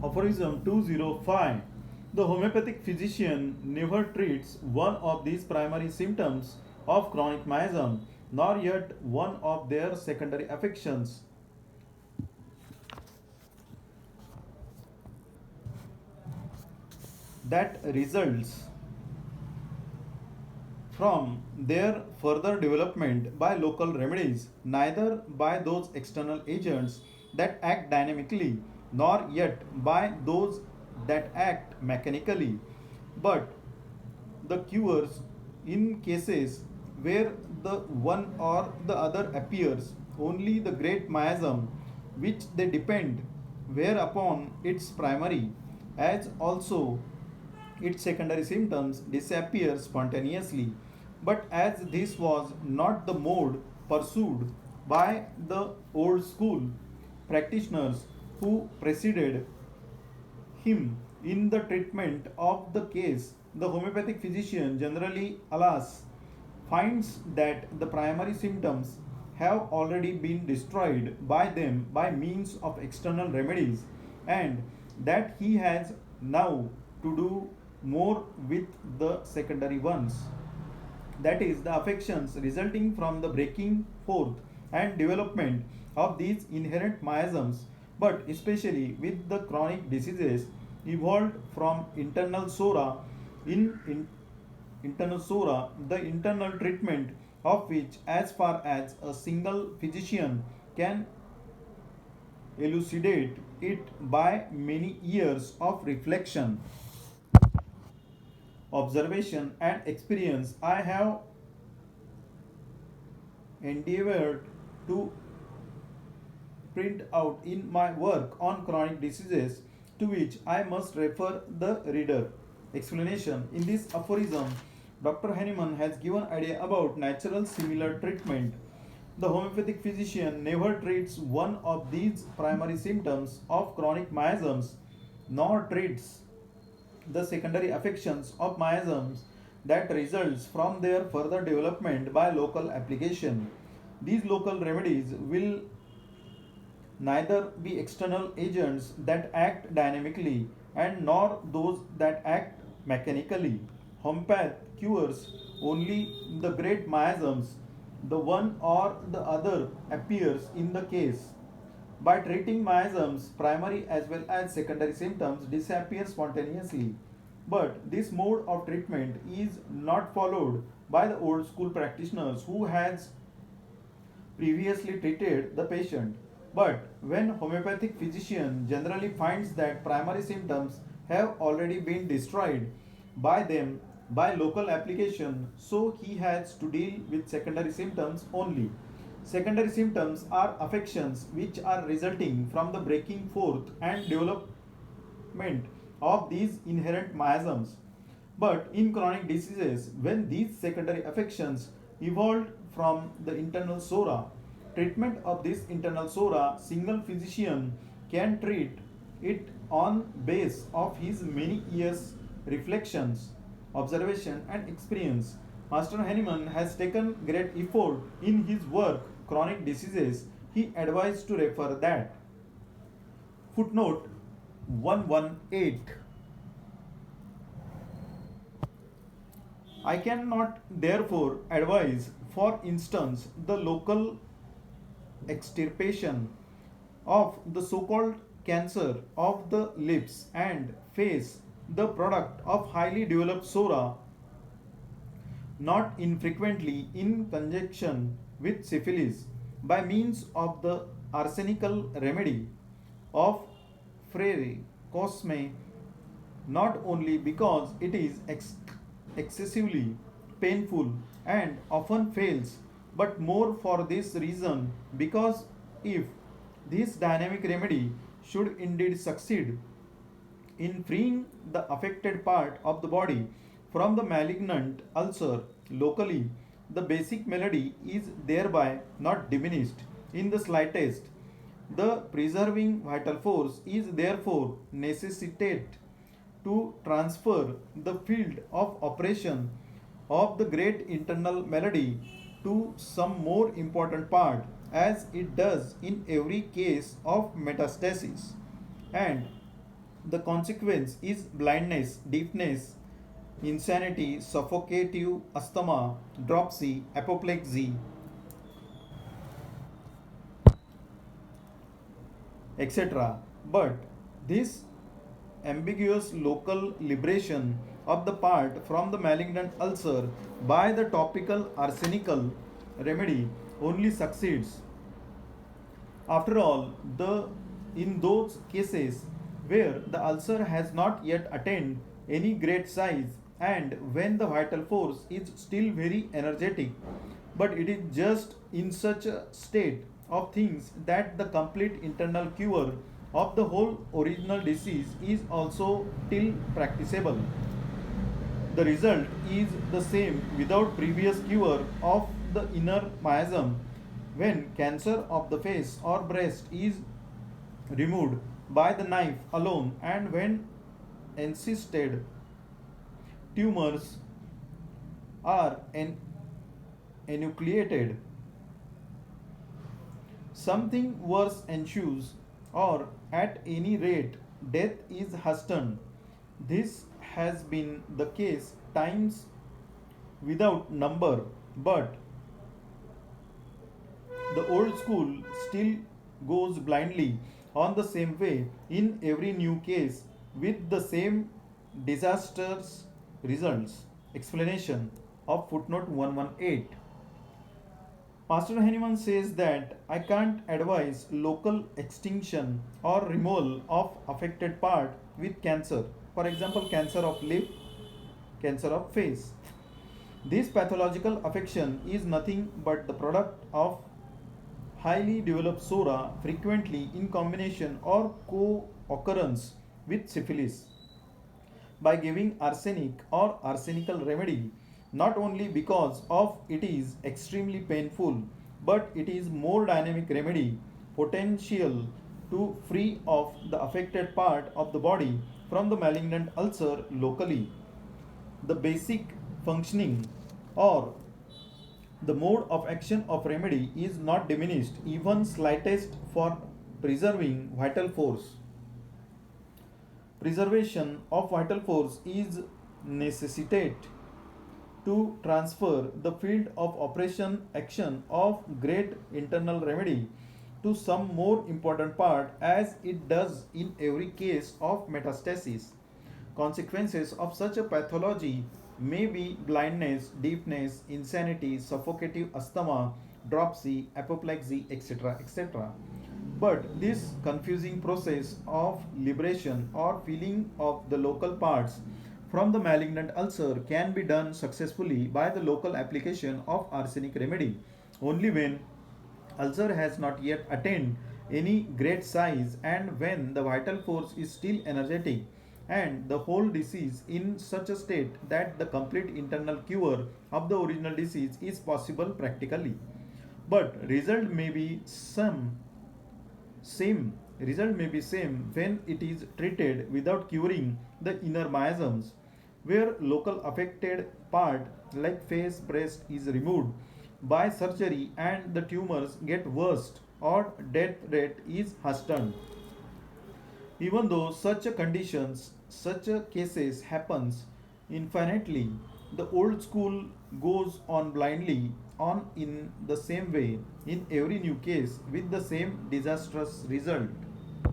Aphorism 205. The homeopathic physician never treats one of these primary symptoms of chronic miasm, nor yet one of their secondary affections that results from their further development by local remedies, neither by those external agents that act dynamically, nor yet by those that act mechanically, but the cures in cases where the one or the other appears, only the great miasm which they depend whereupon its primary, as also its secondary symptoms disappear spontaneously. But as this was not the mode pursued by the old school practitioners who preceded him in the treatment of the case, the homeopathic physician generally, alas, finds that the primary symptoms have already been destroyed by them by means of external remedies, and that he has now to do more with the secondary ones, that is the affections resulting from the breaking forth and development of these inherent miasms, but especially with the chronic diseases evolved from internal sora in internal sora, the internal treatment of which, as far as a single physician can elucidate it by many years of reflection, observation, and experience, I have endeavored to print out in my work on chronic diseases, to which I must refer the reader. Explanation. In this aphorism, Dr. Henneman has given idea about natural similar treatment. The homeopathic physician never treats one of these primary symptoms of chronic miasms, nor treats the secondary affections of miasms that results from their further development by local application. These local remedies will neither be external agents that act dynamically and nor those that act mechanically. Homeopath cures only the great miasms, the one or the other appears in the case. By treating miasms, primary as well as secondary symptoms disappear spontaneously. But this mode of treatment is not followed by the old school practitioners who has previously treated the patient. But when homeopathic physician generally finds that primary symptoms have already been destroyed by them by local application, so he has to deal with secondary symptoms only. Secondary symptoms are affections which are resulting from the breaking forth and development of these inherent miasms. But in chronic diseases, when these secondary affections evolved from the internal sora, treatment of this internal sora, single physician can treat it on base of his many years reflections, observation, and experience. Master Henneman has taken great effort in his work Chronic Diseases. He advised to refer that. Footnote 118. I cannot therefore advise, for instance, the local extirpation of the so called cancer of the lips and face, the product of highly developed sora, not infrequently in conjunction with syphilis, by means of the arsenical remedy of Frere Cosme, not only because it is excessively painful and often fails, but more for this reason, because if this dynamic remedy should indeed succeed in freeing the affected part of the body from the malignant ulcer locally, the basic melody is thereby not diminished in the slightest. The preserving vital force is therefore necessitated to transfer the field of operation of the great internal melody to some more important part, as it does in every case of metastasis. And The consequence is blindness, deafness, insanity, suffocative asthma, dropsy, apoplexy, etc. But this ambiguous local liberation of the part from the malignant ulcer by the topical arsenical remedy only succeeds after all, in those cases where the ulcer has not yet attained any great size and when the vital force is still very energetic, but it is just in such a state of things that the complete internal cure of the whole original disease is also still practicable. The result is the same without previous cure of the inner miasm. When cancer of the face or breast is removed by the knife alone, and when encysted tumors are enucleated, something worse ensues, or at any rate, death is hastened. This has been the case times without number, but the old school still goes blindly on the same way in every new case with the same disastrous results. Explanation of footnote 118. Pastor Henneman says that I can't advise local extinction or removal of affected part with cancer. For example, cancer of lip, cancer of face. This pathological affection is nothing but the product of highly developed sora, frequently in combination or co-occurrence with syphilis. By giving arsenic or arsenical remedy, not only because of it is extremely painful, but it is more dynamic remedy, potential to free of the affected part of the body from the malignant ulcer locally. The basic functioning or the mode of action of remedy is not diminished even slightest for preserving vital force. Preservation of vital force is necessitate to transfer the field of operation action of great internal remedy to some more important part as it does in every case of metastasis. Consequences of such a pathology may be blindness, deafness, insanity, suffocative asthma, dropsy, apoplexy, etc. etc. But this confusing process of liberation or feeling of the local parts from the malignant ulcer can be done successfully by the local application of arsenic remedy only when ulcer has not yet attained any great size and when the vital force is still energetic and the whole disease in such a state that the complete internal cure of the original disease is possible practically, but result may be same when it is treated without curing the inner miasms where local affected part like face breast is removed by surgery and the tumors get worse or death rate is hastened. Even though such a cases happens infinitely, the old school goes on blindly on in the same way in every new case with the same disastrous result.